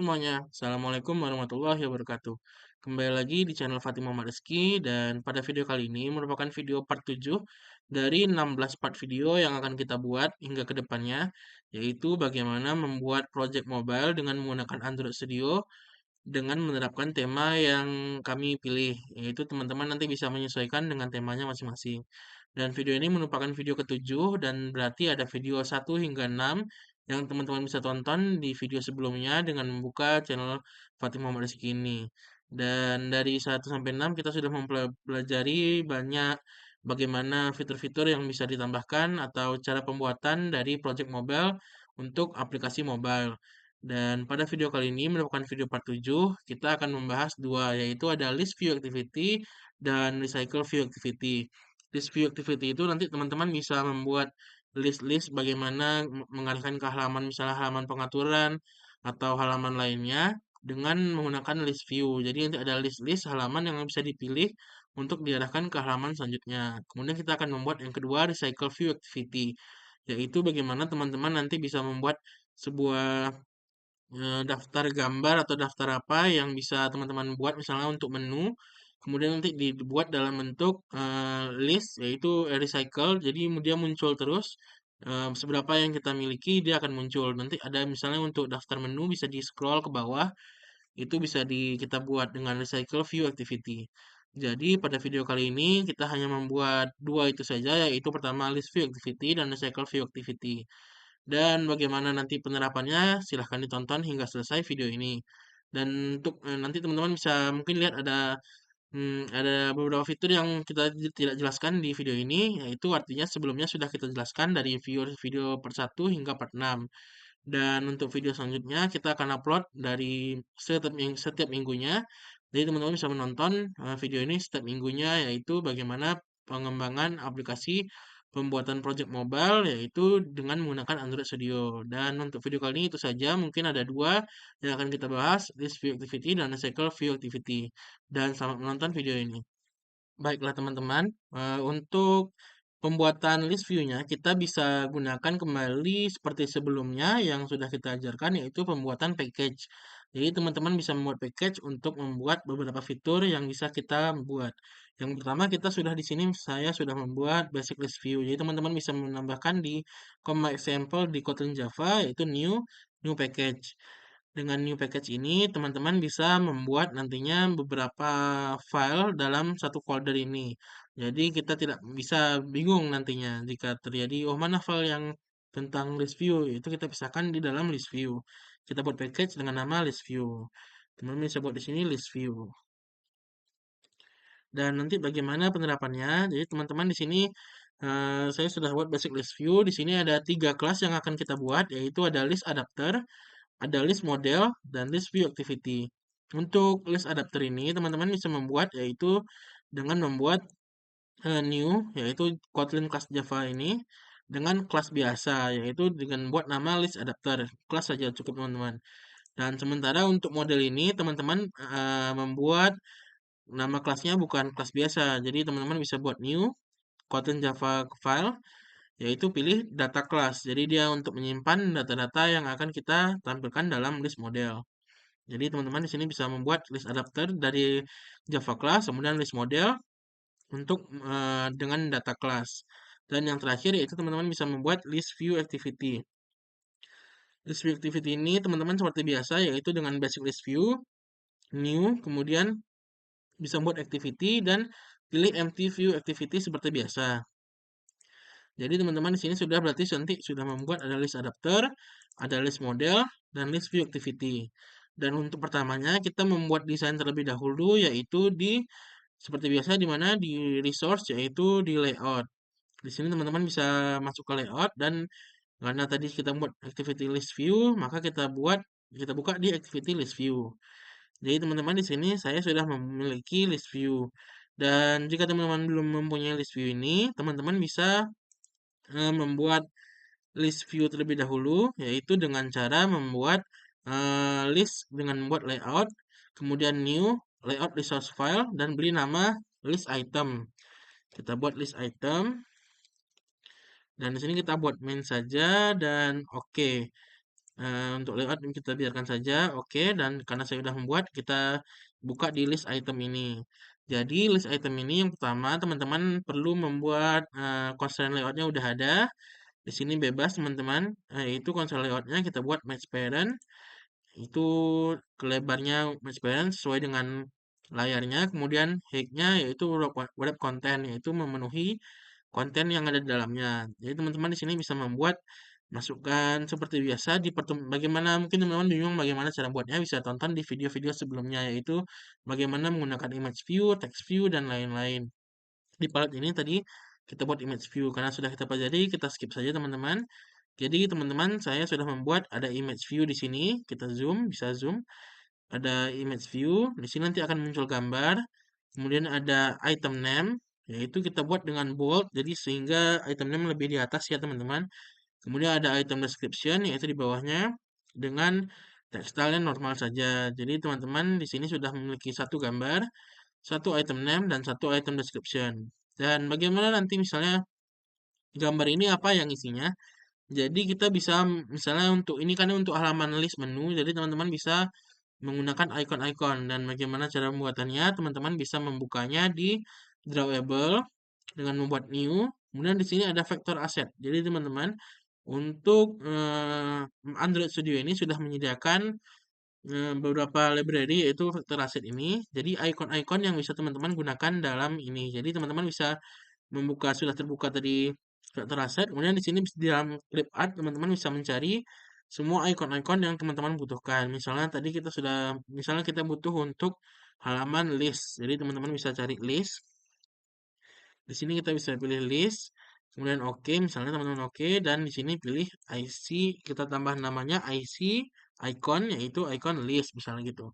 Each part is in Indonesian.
semuanya, Assalamualaikum warahmatullahi wabarakatuh. Kembali lagi di channel Fatih Muhammad Rizky dan pada video kali ini merupakan video part 7 dari 16 part video yang akan kita buat hingga ke depannya, yaitu bagaimana membuat project mobile dengan menggunakan Android Studio dengan menerapkan tema yang kami pilih, yaitu teman-teman nanti bisa menyesuaikan dengan temanya masing-masing. Dan video ini merupakan video ketujuh dan berarti ada video 1 hingga 6 yang teman-teman bisa tonton di video sebelumnya dengan membuka channel Fatih Muhammad Rizky ini. Dan dari 1 sampai 6 kita sudah mempelajari banyak bagaimana fitur-fitur yang bisa ditambahkan atau cara pembuatan dari project mobile untuk aplikasi mobile. Dan pada video kali ini merupakan video part 7, kita akan membahas dua, yaitu ada list view activity dan recycle view activity. List view activity itu nanti teman-teman bisa membuat list-list bagaimana mengalihkan ke halaman, misalnya halaman pengaturan atau halaman lainnya dengan menggunakan list view. Jadi nanti ada list-list halaman yang bisa dipilih untuk diarahkan ke halaman selanjutnya. Kemudian kita akan membuat yang kedua, recycle view activity, yaitu bagaimana teman-teman nanti bisa membuat sebuah daftar gambar atau daftar apa yang bisa teman-teman buat misalnya untuk menu, kemudian nanti dibuat dalam bentuk list yaitu recycle, jadi dia muncul terus seberapa yang kita miliki dia akan muncul. Nanti ada misalnya untuk daftar menu bisa di scroll ke bawah, itu bisa kita buat dengan recycle view activity. Jadi pada video kali ini kita hanya membuat dua itu saja, yaitu pertama list view activity dan recycle view activity. Dan bagaimana nanti penerapannya, silahkan ditonton hingga selesai video ini. Dan untuk nanti teman-teman bisa mungkin lihat ada beberapa fitur yang kita tidak jelaskan di video ini, yaitu artinya sebelumnya sudah kita jelaskan dari video per 1 hingga part 6. Dan untuk video selanjutnya kita akan upload dari setiap minggunya. Jadi teman-teman bisa menonton video ini setiap minggunya, yaitu bagaimana pengembangan aplikasi pembuatan project mobile yaitu dengan menggunakan Android Studio. Dan untuk video kali ini itu saja, mungkin ada dua yang akan kita bahas, list view activity dan recycle view activity. Dan selamat menonton video ini. Baiklah teman-teman, untuk pembuatan list view-nya kita bisa gunakan kembali seperti sebelumnya yang sudah kita ajarkan, yaitu pembuatan package. Jadi teman-teman bisa membuat package untuk membuat beberapa fitur yang bisa kita buat. Yang pertama kita sudah di sini saya sudah membuat basic list view. Jadi teman-teman bisa menambahkan di command example di Kotlin Java yaitu new package. Dengan new package ini, teman-teman bisa membuat nantinya beberapa file dalam satu folder ini. Jadi kita tidak bisa bingung nantinya jika terjadi, oh mana file yang tentang list view, itu kita pisahkan di dalam list view. Kita buat package dengan nama list view. Teman-teman bisa buat di sini list view. Dan nanti bagaimana penerapannya? Jadi teman-teman di sini saya sudah buat basic list view. Di sini ada 3 kelas yang akan kita buat, yaitu ada list adapter, ada list model, dan list view activity. Untuk list adapter ini, teman-teman bisa membuat yaitu dengan membuat new, yaitu Kotlin class Java ini, dengan kelas biasa, yaitu dengan buat nama list adapter. Kelas saja cukup teman-teman. Dan sementara untuk model ini, teman-teman membuat nama kelasnya bukan kelas biasa. Jadi teman-teman bisa buat new, Kotlin Java file, yaitu pilih data class. Jadi dia untuk menyimpan data-data yang akan kita tampilkan dalam list model. Jadi teman-teman di sini bisa membuat list adapter dari Java class, kemudian list model untuk dengan data class. Dan yang terakhir yaitu teman-teman bisa membuat list view activity. List view activity ini teman-teman seperti biasa yaitu dengan basic list view, new, kemudian bisa membuat activity dan pilih empty view activity seperti biasa. Jadi teman-teman di sini sudah berarti nanti sudah membuat ada list adapter, ada list model, dan list view activity. Dan untuk pertamanya kita membuat desain terlebih dahulu yaitu seperti biasa di mana di resource yaitu di layout. Di sini teman-teman bisa masuk ke layout dan karena tadi kita buat activity list view, maka kita buka di activity list view. Jadi teman-teman di sini saya sudah memiliki list view. Dan jika teman-teman belum mempunyai list view ini, teman-teman bisa membuat list view terlebih dahulu, yaitu dengan cara membuat list dengan membuat layout, kemudian new, layout resource file, dan beri nama list item. Kita buat list item, dan di sini kita buat main saja, dan oke. Untuk layout kita biarkan saja, oke, dan karena saya sudah membuat, kita buka di list item ini. Jadi list item ini yang pertama teman-teman perlu membuat constraint layoutnya udah ada. Di sini bebas teman-teman, yaitu constraint layoutnya kita buat match parent, itu lebarnya match parent sesuai dengan layarnya. Kemudian height-nya yaitu wrap content, yaitu memenuhi konten yang ada di dalamnya. Jadi teman-teman di sini bisa membuat masukan seperti biasa di bagaimana mungkin teman-teman bingung bagaimana cara buatnya, bisa tonton di video-video sebelumnya, yaitu bagaimana menggunakan image view, text view, dan lain-lain. Di part ini tadi kita buat image view karena sudah kita pelajari, kita skip saja teman-teman. Jadi teman-teman, saya sudah membuat ada image view di sini, kita zoom, bisa zoom. Ada image view, di sini nanti akan muncul gambar. Kemudian ada item name, yaitu kita buat dengan bold, jadi sehingga item name lebih di atas ya teman-teman. Kemudian ada item description, yaitu di bawahnya dengan text style yang normal saja. Jadi teman-teman di sini sudah memiliki satu gambar, satu item name, dan satu item description. Dan bagaimana nanti misalnya gambar ini apa yang isinya? Jadi kita bisa misalnya untuk ini kan untuk halaman list menu, jadi teman-teman bisa menggunakan icon-icon, dan bagaimana cara pembuatannya teman-teman bisa membukanya di drawable dengan membuat new. Kemudian di sini ada vector asset. Jadi teman-teman untuk Android Studio ini sudah menyediakan beberapa library yaitu vector asset ini. Jadi icon-icon yang bisa teman-teman gunakan dalam ini. Jadi teman-teman bisa membuka, sudah terbuka tadi vector asset. Kemudian di sini di dalam clip art teman-teman bisa mencari semua icon-icon yang teman-teman butuhkan. Misalnya tadi kita sudah, misalnya kita butuh untuk halaman list. Jadi teman-teman bisa cari list. Di sini kita bisa pilih list. Kemudian oke, misalnya teman-teman oke, dan di sini pilih IC, kita tambah namanya IC icon, yaitu icon list misalnya gitu.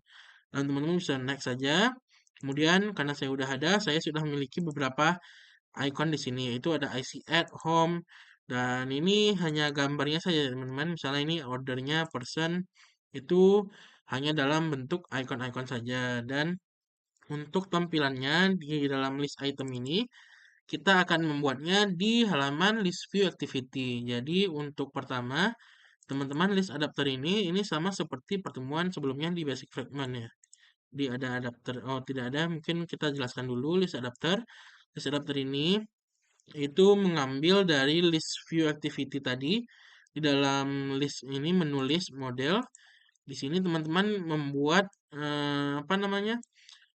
Dan teman-teman bisa next saja. Kemudian karena saya sudah ada, saya sudah memiliki beberapa icon di sini, yaitu ada IC add, home, dan ini hanya gambarnya saja teman-teman. Misalnya ini ordernya person, itu hanya dalam bentuk icon-icon saja. Dan untuk tampilannya di dalam list item ini, kita akan membuatnya di halaman list view activity. Jadi untuk pertama, teman-teman list adapter ini sama seperti pertemuan sebelumnya di basic fragment ya. Di ada adapter, oh tidak ada, mungkin kita jelaskan dulu list adapter. List adapter ini itu mengambil dari list view activity tadi. Di dalam list ini menulis model. Di sini teman-teman membuat apa namanya,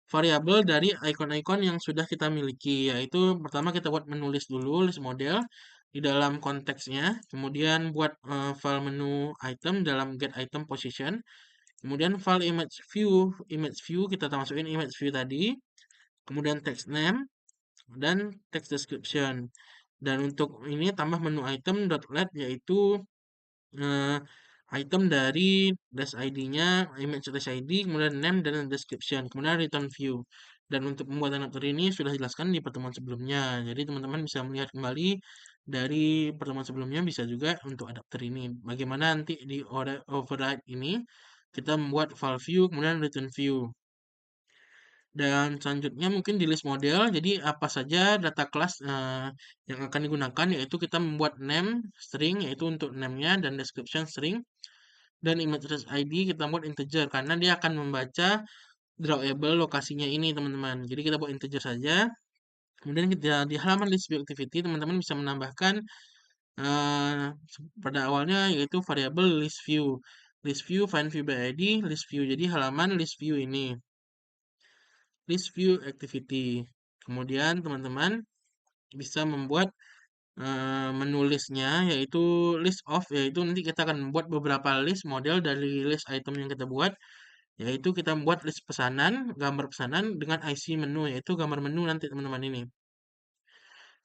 variabel dari icon-icon yang sudah kita miliki, yaitu pertama kita buat menulis dulu list model di dalam konteksnya, kemudian buat file menu item dalam get item position, kemudian file image view kita masukin image view tadi, kemudian text name dan text description. Dan untuk ini tambah menu item .let, yaitu eh, item dari dash ID-nya, image dash ID, kemudian name dan description, kemudian return view. Dan untuk pembuatan adapter ini sudah dijelaskan di pertemuan sebelumnya. Jadi teman-teman bisa melihat kembali dari pertemuan sebelumnya, bisa juga untuk adapter ini. Bagaimana nanti di override ini kita membuat file view, kemudian return view. Dan selanjutnya mungkin di list model, jadi apa saja data kelas yang akan digunakan, yaitu kita membuat name string, yaitu untuk name-nya, dan description string, dan image ID kita buat integer, karena dia akan membaca drawable lokasinya ini teman-teman. Jadi kita buat integer saja. Kemudian kita di halaman list view activity, teman-teman bisa menambahkan eh, pada awalnya yaitu variabel list view. List view, find view by ID, list view. Jadi halaman list view ini. List view activity. Kemudian teman-teman bisa membuat menulisnya yaitu list of, yaitu nanti kita akan membuat beberapa list model dari list item yang kita buat, yaitu kita membuat list pesanan, gambar pesanan dengan IC menu, yaitu gambar menu nanti teman-teman ini.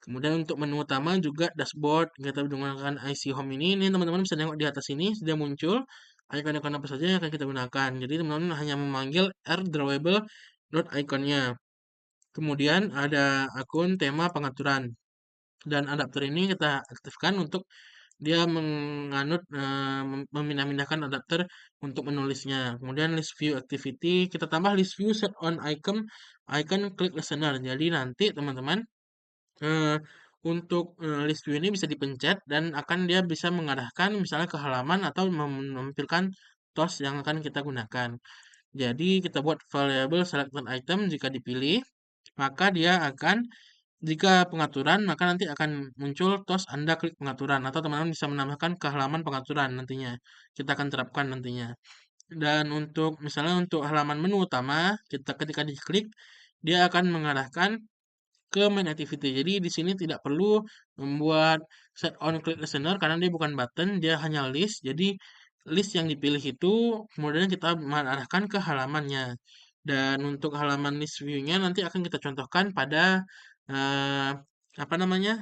Kemudian untuk menu utama juga dashboard, kita menggunakan IC home ini teman-teman bisa tengok di atas ini sudah muncul icon-icon apa saja yang akan kita gunakan. Jadi teman-teman hanya memanggil r drawable dot iconnya. Kemudian ada akun tema pengaturan, dan adapter ini kita aktifkan untuk dia menganut memindah-mindahkan adapter untuk menulisnya. Kemudian list view activity kita tambah list view set on icon click listener. Jadi nanti teman-teman eh, Untuk, list view ini bisa dipencet dan akan dia bisa mengarahkan misalnya ke halaman atau menampilkan tos yang akan kita gunakan. Jadi kita buat variabel selected item jika dipilih, maka dia akan jika pengaturan, maka nanti akan muncul tos Anda klik pengaturan atau teman-teman bisa menambahkan ke halaman pengaturan nantinya. Kita akan terapkan nantinya. Dan untuk misalnya untuk halaman menu utama, kita ketika diklik, dia akan mengarahkan ke main activity. Jadi di sini tidak perlu membuat set on click listener karena dia bukan button, dia hanya list. Jadi list yang dipilih itu kemudian kita mengarahkan ke halamannya. Dan untuk halaman list view-nya nanti akan kita contohkan pada eh, apa namanya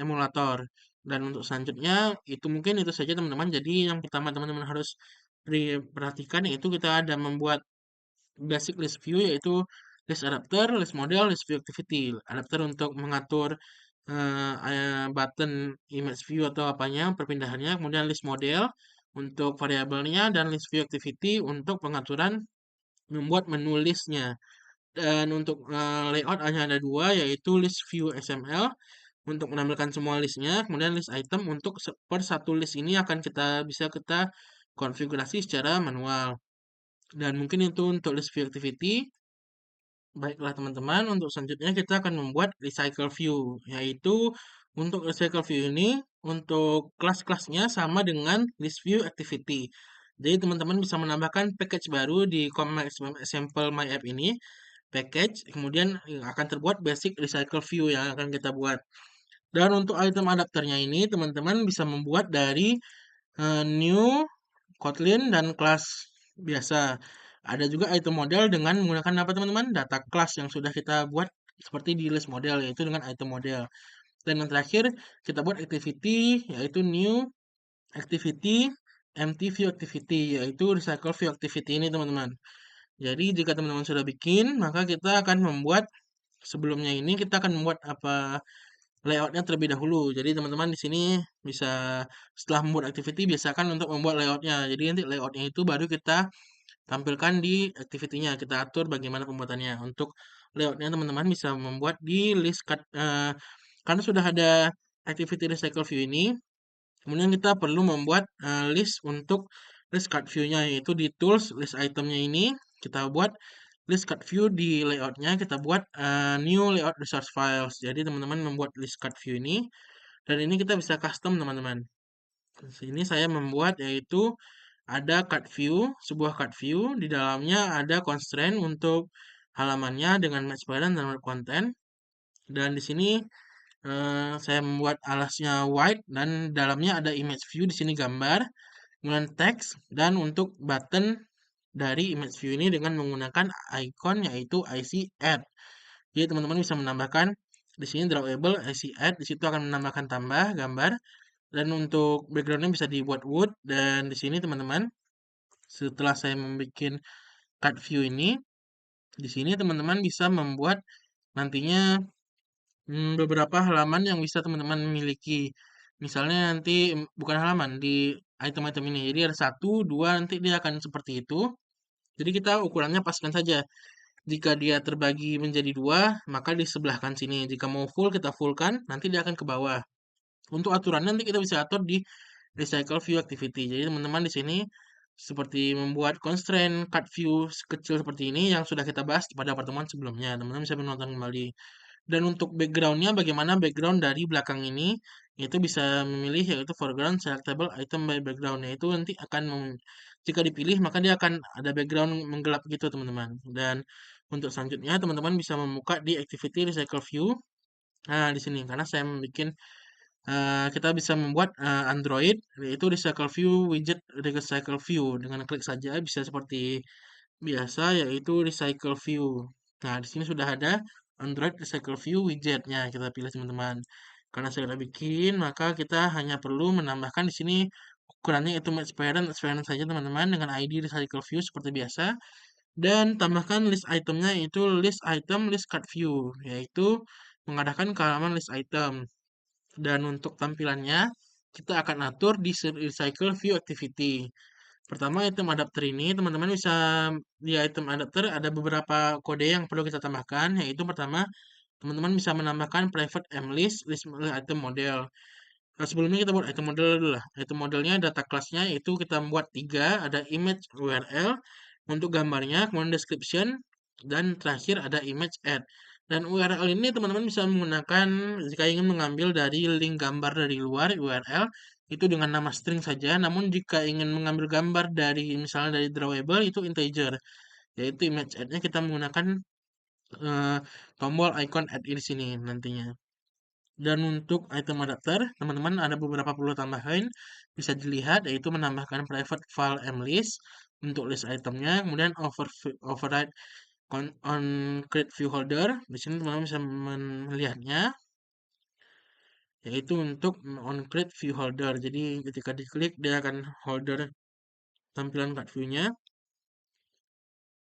emulator. Dan untuk selanjutnya itu mungkin itu saja teman-teman. Jadi yang pertama teman-teman harus perhatikan yaitu kita ada membuat basic list view yaitu list adapter, list model, list view activity. Adapter untuk mengatur button image view atau apanya perpindahannya, kemudian list model untuk variabelnya dan list view activity untuk pengaturan membuat menu listnya. Dan untuk layout hanya ada dua yaitu list view XML untuk menampilkan semua listnya, kemudian list item untuk per satu list ini akan bisa kita konfigurasi secara manual. Dan mungkin itu untuk list view activity. Baiklah teman-teman, untuk selanjutnya kita akan membuat recycle view, yaitu untuk recycle view ini untuk kelas-kelasnya sama dengan list view activity. Jadi teman-teman bisa menambahkan package baru di command example my app ini, package, kemudian akan terbuat basic recycle view yang akan kita buat. Dan untuk item adapternya ini teman-teman bisa membuat dari new, Kotlin, dan kelas biasa. Ada juga item model dengan menggunakan apa teman-teman? Data class yang sudah kita buat seperti di list model yaitu dengan item model. Dan yang terakhir kita buat activity yaitu new activity empty view activity yaitu recycle view activity ini teman-teman. Jadi jika teman-teman sudah bikin maka kita akan membuat sebelumnya ini kita akan membuat apa layoutnya terlebih dahulu. Jadi teman-teman di sini bisa setelah membuat activity biasakan untuk membuat layoutnya. Jadi nanti layoutnya itu baru kita tampilkan di activity-nya. Kita atur bagaimana pembuatannya. Untuk layoutnya teman-teman bisa membuat di list karena sudah ada activity recycle view ini. Kemudian kita perlu membuat list untuk list card view-nya yaitu di tools list itemnya ini kita buat list card view di layoutnya kita buat new layout resource files. Jadi teman-teman membuat list card view ini dan ini kita bisa custom teman-teman. Sini saya membuat yaitu ada card view, sebuah card view di dalamnya ada constraint untuk halamannya dengan match parent dan web content. Dan di sini saya membuat alasnya white dan dalamnya ada image view di sini gambar, kemudian teks dan untuk button dari image view ini dengan menggunakan icon yaitu IC add. Jadi teman-teman bisa menambahkan di sini drawable IC add, di situ akan menambahkan tambah gambar dan untuk backgroundnya bisa dibuat wood dan di sini teman-teman setelah saya membuat card view ini, di sini teman-teman bisa membuat nantinya beberapa halaman yang bisa teman-teman miliki. Misalnya nanti bukan halaman di item-item ini. Jadi ada satu, dua, nanti dia akan seperti itu. Jadi kita ukurannya paskan saja. Jika dia terbagi menjadi dua, maka di sebelah kan sini. Jika mau full, kita fullkan, nanti dia akan ke bawah. Untuk aturannya nanti kita bisa atur di recycle view activity. Jadi teman-teman di sini seperti membuat constraint cut view kecil seperti ini yang sudah kita bahas pada pertemuan sebelumnya. Teman-teman bisa menonton kembali. Dan untuk backgroundnya bagaimana background dari belakang ini itu bisa memilih yaitu foreground selectable item by background yaitu nanti akan jika dipilih maka dia akan ada background menggelap gitu teman-teman. Dan untuk selanjutnya teman-teman bisa membuka di activity recycle view. Nah, di sini karena saya membuat kita bisa membuat Android yaitu recycle view widget recycle view dengan klik saja bisa seperti biasa yaitu recycle view. Nah, di sini sudah ada Android recycle view widgetnya kita pilih teman-teman. Karena saya sudah bikin, maka kita hanya perlu menambahkan di sini ukurannya itu match parent saja teman-teman dengan ID recycle view seperti biasa dan tambahkan list itemnya itu list item list card view yaitu mengarahkan ke halaman list item. Dan untuk tampilannya, kita akan atur di recycle view activity. Pertama, item adapter ini, teman-teman bisa di item adapter ada beberapa kode yang perlu kita tambahkan, yaitu pertama, teman-teman bisa menambahkan private mlist list item model. Nah, sebelumnya kita buat item model dulu lah. Item modelnya data kelasnya itu kita buat tiga, ada image URL untuk gambarnya, kemudian description, dan terakhir ada image add. Dan URL ini teman-teman bisa menggunakan jika ingin mengambil dari link gambar dari luar URL itu dengan nama string saja. Namun jika ingin mengambil gambar dari misalnya dari drawable itu integer, yaitu image add-nya kita menggunakan eh, tombol icon add di sini nantinya. Dan untuk item adapter, teman-teman ada beberapa perlu tambahan. Bisa dilihat yaitu menambahkan private file mlist untuk list itemnya, kemudian override on create view holder. Di sini teman-teman bisa melihatnya yaitu untuk on create view holder. Jadi ketika diklik dia akan holder tampilan card view-nya.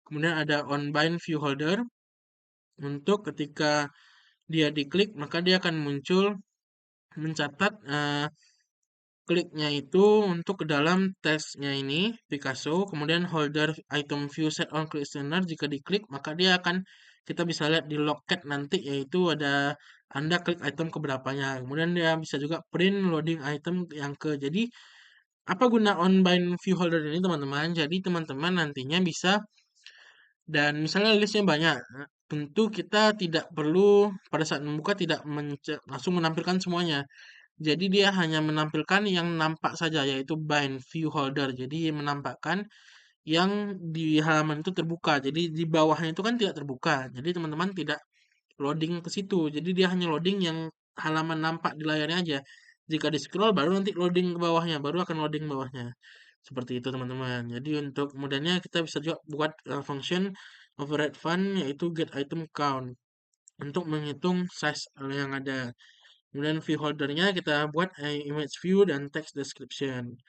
Kemudian ada on bind view holder untuk ketika dia diklik maka dia akan muncul mencatat kliknya itu untuk ke dalam teksnya ini Picasso, kemudian holder item view set on click listener jika diklik maka dia akan kita bisa lihat di loket nanti yaitu ada Anda klik item keberapanya. Kemudian dia bisa juga print loading item yang ke. Jadi apa guna on bind view holder ini teman-teman? Jadi teman-teman nantinya bisa dan misalnya listnya banyak. Tentu kita tidak perlu pada saat membuka tidak langsung menampilkan semuanya. Jadi dia hanya menampilkan yang nampak saja, yaitu bind view holder. Jadi menampakkan yang di halaman itu terbuka. Jadi di bawahnya itu kan tidak terbuka. Jadi teman-teman tidak loading ke situ. Jadi dia hanya loading yang halaman nampak di layarnya aja. Jika di scroll baru nanti loading ke bawahnya, baru akan loading bawahnya. Seperti itu teman-teman. Jadi untuk kemudiannya kita bisa juga buat function override fun yaitu get item count untuk menghitung size yang ada. Kemudian view holdernya kita buat image view dan text description.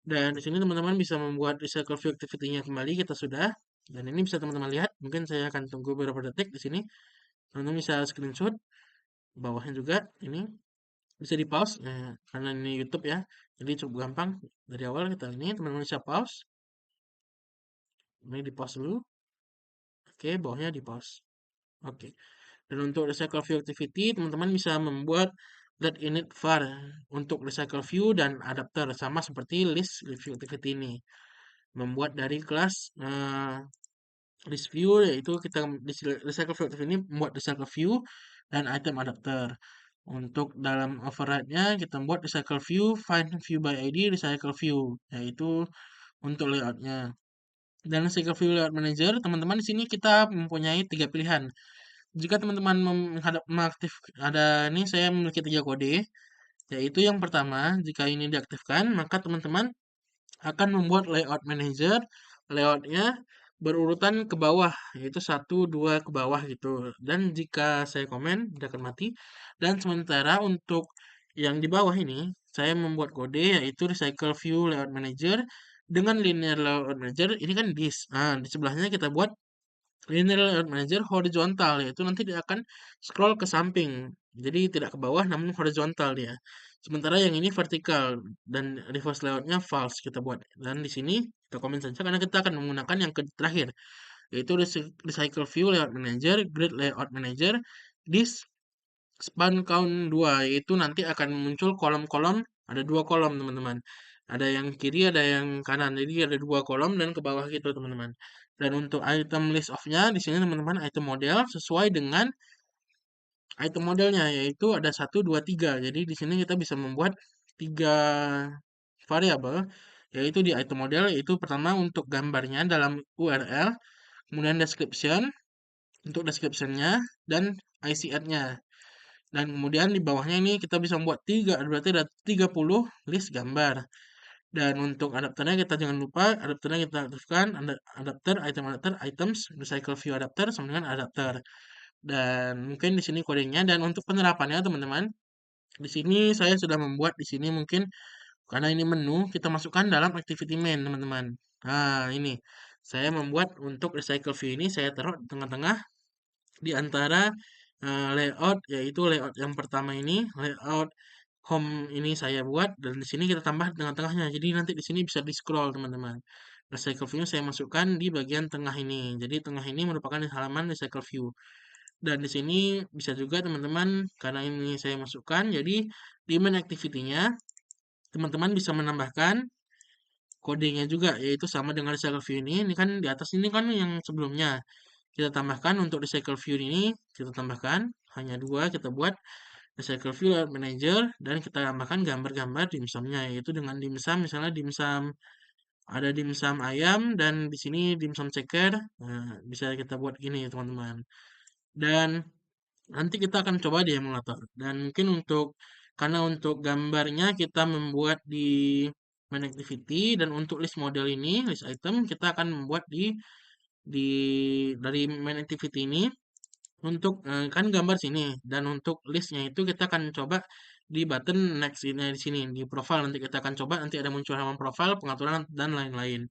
Dan di sini teman-teman bisa membuat recycle view activity-nya kembali kita sudah. Dan ini bisa teman-teman lihat. Mungkin saya akan tunggu beberapa detik di sini. Teman-teman bisa screenshot bawahnya juga ini bisa di pause karena ini YouTube ya. Jadi cukup gampang dari awal kita ini teman-teman bisa pause. Ini di pause dulu. Oke, bawahnya di pause. Oke. Dan untuk recycle view activity, teman-teman bisa membuat let init var untuk recycle view dan adapter sama seperti list view activity ini. Membuat dari kelas list view yaitu kita di recycle view activity ini membuat recycle view dan item adapter. Untuk dalam override-nya kita buat recycle view, find view by ID, recycle view yaitu untuk layout-nya. Dan recycle view layout manager, teman-teman di sini kita mempunyai tiga pilihan. Jika teman-teman menghadap mengaktif ada ini saya memiliki tiga kode, yaitu yang pertama, jika ini diaktifkan, maka teman-teman akan membuat layout manager, layoutnya berurutan ke bawah, yaitu satu, dua ke bawah gitu. Dan jika saya komen, dia akan mati. Dan sementara untuk yang di bawah ini, saya membuat kode yaitu recycle view layout manager dengan linear layout manager, ini kan this. Nah, di sebelahnya kita buat linear layout manager horizontal yaitu nanti dia akan scroll ke samping. Jadi tidak ke bawah namun horizontal dia. Sementara yang ini vertikal dan reverse layoutnya false kita buat. Dan di sini kita komen saja karena kita akan menggunakan yang terakhir yaitu recycle view layout manager, grid layout manager, this span count 2 yaitu nanti akan muncul kolom-kolom ada dua kolom teman-teman. Ada yang kiri ada yang kanan. Jadi ada dua kolom dan ke bawah gitu teman-teman. Dan untuk item list of-nya di sini teman-teman item model sesuai dengan item modelnya yaitu ada satu 2 3. Jadi di sini kita bisa membuat tiga variabel yaitu di item model yaitu pertama untuk gambarnya dalam URL, kemudian description untuk description-nya dan IC add-nya. Dan kemudian di bawahnya ini kita bisa membuat tiga, berarti ada 30 list gambar. Dan untuk adapternya kita jangan lupa, adapternya kita aktifkan, adapter, adapter, items, recycle view adapter sama dengan adapter. Dan mungkin di sini kodenya dan untuk penerapannya teman-teman, di sini saya sudah membuat di sini mungkin karena ini menu kita masukkan dalam activity main teman-teman. Nah, ini saya membuat untuk recycle view ini saya taruh di tengah-tengah di antara layout yaitu layout yang pertama ini layout home ini saya buat dan di sini kita tambah tengah-tengahnya. Jadi nanti di sini bisa di scroll teman-teman. Recycle view saya masukkan di bagian tengah ini. Jadi tengah ini merupakan halaman recycle view. Dan di sini bisa juga teman-teman, karena ini saya masukkan, jadi di main activity-nya teman-teman bisa menambahkan kodenya juga, yaitu sama dengan recycle view ini. Ini kan di atas ini kan yang sebelumnya. Kita tambahkan untuk recycle view ini, kita tambahkan hanya dua, kita buat recycle view layout manager dan kita tambahkan gambar-gambar dimsumnya, yaitu dengan dimsum, misalnya dimsum ada dimsum ayam dan di sini dimsum ceker. Nah, bisa kita buat gini teman-teman. Dan nanti kita akan coba di emulator. Dan mungkin karena untuk gambarnya kita membuat di main activity dan untuk list model ini, list item kita akan membuat di dari main activity ini untuk kan gambar sini dan untuk listnya itu kita akan coba di button next ini di sini di profile nanti kita akan coba nanti ada muncul halaman profile, pengaturan dan lain-lain.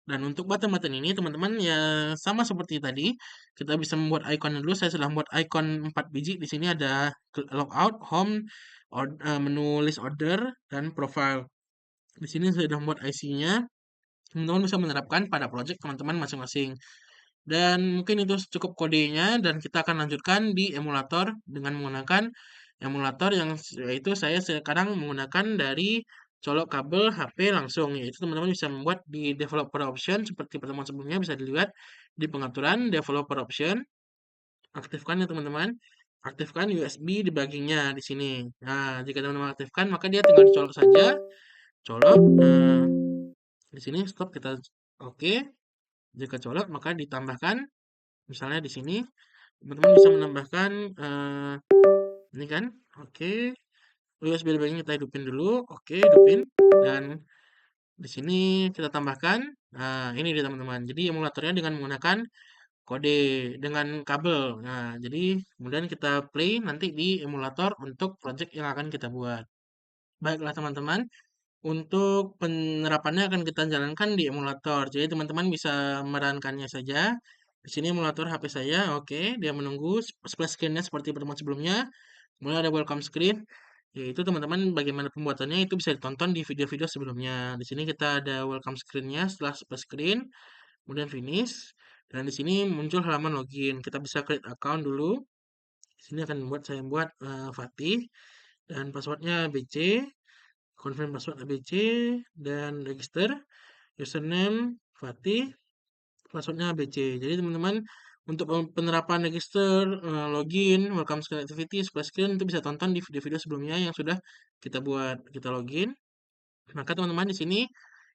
Dan untuk button-button ini teman-teman ya sama seperti tadi, kita bisa membuat ikonnya dulu. Saya sudah membuat icon 4 biji. Di sini ada logout, home, menu list order dan profile. Di sini saya sudah membuat IC-nya. Teman-teman bisa menerapkan pada project teman-teman masing-masing. Dan mungkin itu cukup kodenya dan kita akan lanjutkan di emulator dengan menggunakan emulator yang yaitu saya sekarang menggunakan dari colok kabel HP langsung, yaitu teman-teman bisa membuat di developer option seperti pertemuan sebelumnya bisa dilihat di pengaturan developer option, aktifkan ya teman-teman, aktifkan USB debuggingnya di sini. Nah, jika teman-teman aktifkan maka dia tinggal dicolok saja, colok di sini stop kita oke. Jika colok maka ditambahkan misalnya di sini teman-teman bisa menambahkan ini kan, oke. USB debugging kita hidupin dulu, oke, hidupin. Dan di sini kita tambahkan, nah ini dia teman-teman. Jadi emulatornya dengan menggunakan kode dengan kabel. Nah, jadi kemudian kita play nanti di emulator untuk project yang akan kita buat. Baiklah teman-teman, untuk penerapannya akan kita jalankan di emulator. Jadi teman-teman bisa merankannya saja. Di sini emulator HP saya, oke, dia menunggu splash screen-nya seperti pertemuan sebelumnya. Kemudian ada welcome screen, yaitu teman-teman bagaimana pembuatannya itu bisa ditonton di video-video sebelumnya. Di sini kita ada welcome screen-nya setelah splash screen, kemudian finish, dan di sini muncul halaman login. Kita bisa create account dulu. Di sini akan saya buat Fatih dan passwordnya BC, confirm password ABC dan register username Fatih, passwordnya ABC. Jadi teman-teman untuk penerapan register, login, welcome screen activity, splash screen itu bisa tonton di video-video sebelumnya yang sudah kita buat. Kita login, maka teman-teman di sini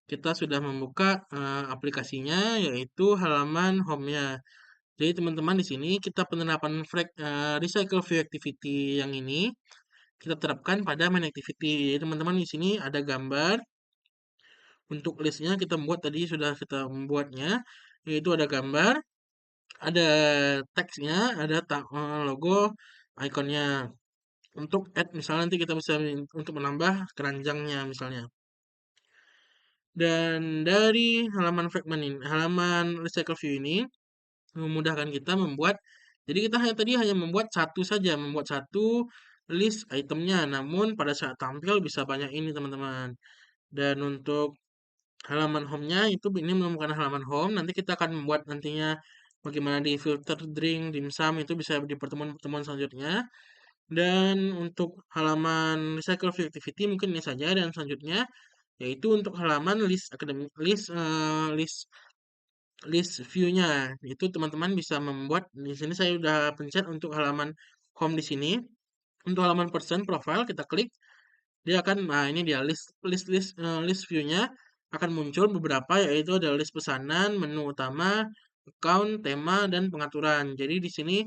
kita sudah membuka aplikasinya yaitu halaman home-nya. Jadi teman-teman di sini kita penerapan recycle view activity yang ini kita terapkan pada main activity. Jadi teman-teman di sini ada gambar. Untuk listnya kita membuat tadi sudah kita membuatnya, yaitu ada gambar, ada teksnya, ada logo, ikonnya. Untuk add misalnya nanti kita bisa untuk menambah keranjangnya misalnya. Dan dari halaman recycle view ini memudahkan kita membuat. Jadi kita tadi hanya membuat satu saja, membuat satu list itemnya. Namun pada saat tampil bisa banyak ini teman-teman. Dan untuk halaman home-nya itu ini menemukan halaman home. Nanti kita akan membuat nantinya bagaimana di filter drink, dimsum itu bisa di pertemuan-pertemuan selanjutnya. Dan untuk halaman recycle view activity mungkin ini saja dan selanjutnya yaitu untuk halaman list academic list view-nya. Itu teman-teman bisa membuat di sini saya sudah pencet untuk halaman home di sini. Untuk halaman person profile kita klik dia akan nah ini dia list view-nya akan muncul beberapa yaitu ada list pesanan, menu utama, account, tema dan pengaturan. Jadi di sini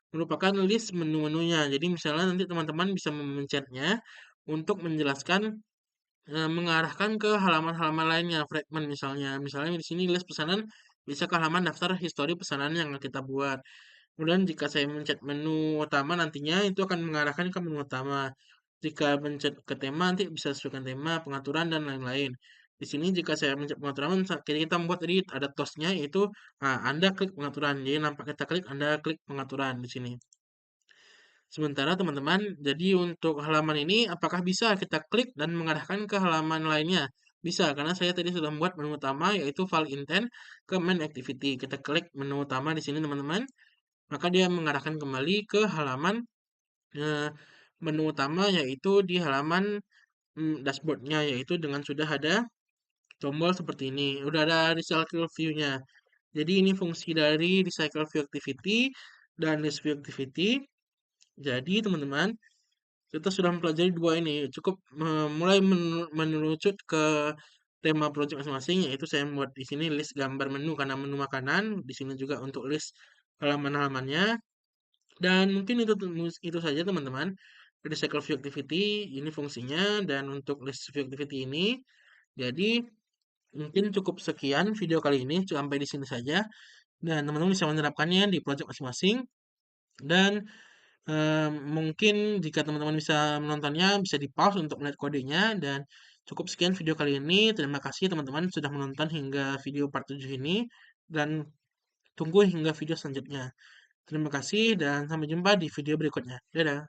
merupakan list menu-menunya. Jadi misalnya nanti teman-teman bisa memencetnya untuk menjelaskan mengarahkan ke halaman-halaman lainnya, fragment misalnya. Misalnya di sini list pesanan bisa ke halaman daftar histori pesanan yang kita buat. Kemudian jika saya mencet menu utama nantinya itu akan mengarahkan ke menu utama. Jika mencet ke tema nanti bisa sesuaikan tema, pengaturan dan lain-lain. Di sini jika saya mencet pengaturan kita membuat tadi ada tosnya yaitu Anda klik pengaturan. Jadi nampak kita klik Anda klik pengaturan di sini. Sementara teman-teman, jadi untuk halaman ini apakah bisa kita klik dan mengarahkan ke halaman lainnya? Bisa, karena saya tadi sudah membuat menu utama yaitu file intent ke main activity. Kita klik menu utama di sini teman-teman. maka dia mengarahkan kembali ke halaman eh, menu utama, yaitu di halaman dashboardnya, yaitu dengan sudah ada tombol seperti ini. Udah ada recycle view-nya. Jadi ini fungsi dari recycle view activity dan list view activity. Jadi teman-teman, kita sudah mempelajari dua ini. Cukup mulai menerucut ke tema project masing-masing, yaitu saya membuat di sini list gambar menu karena menu makanan. Di sini juga untuk list halaman-halamannya. Dan mungkin itu saja teman-teman. Recycle view activity ini fungsinya, dan untuk list view activity ini. Jadi mungkin cukup sekian video kali ini, sampai di sini saja. Dan teman-teman bisa menerapkannya di project masing-masing. Dan mungkin jika teman-teman bisa menontonnya, bisa di-pause untuk melihat kodenya. Dan cukup sekian video kali ini. Terima kasih teman-teman sudah menonton hingga video part 7 ini. Dan tunggu hingga video selanjutnya. Terima kasih dan sampai jumpa di video berikutnya. Dadah.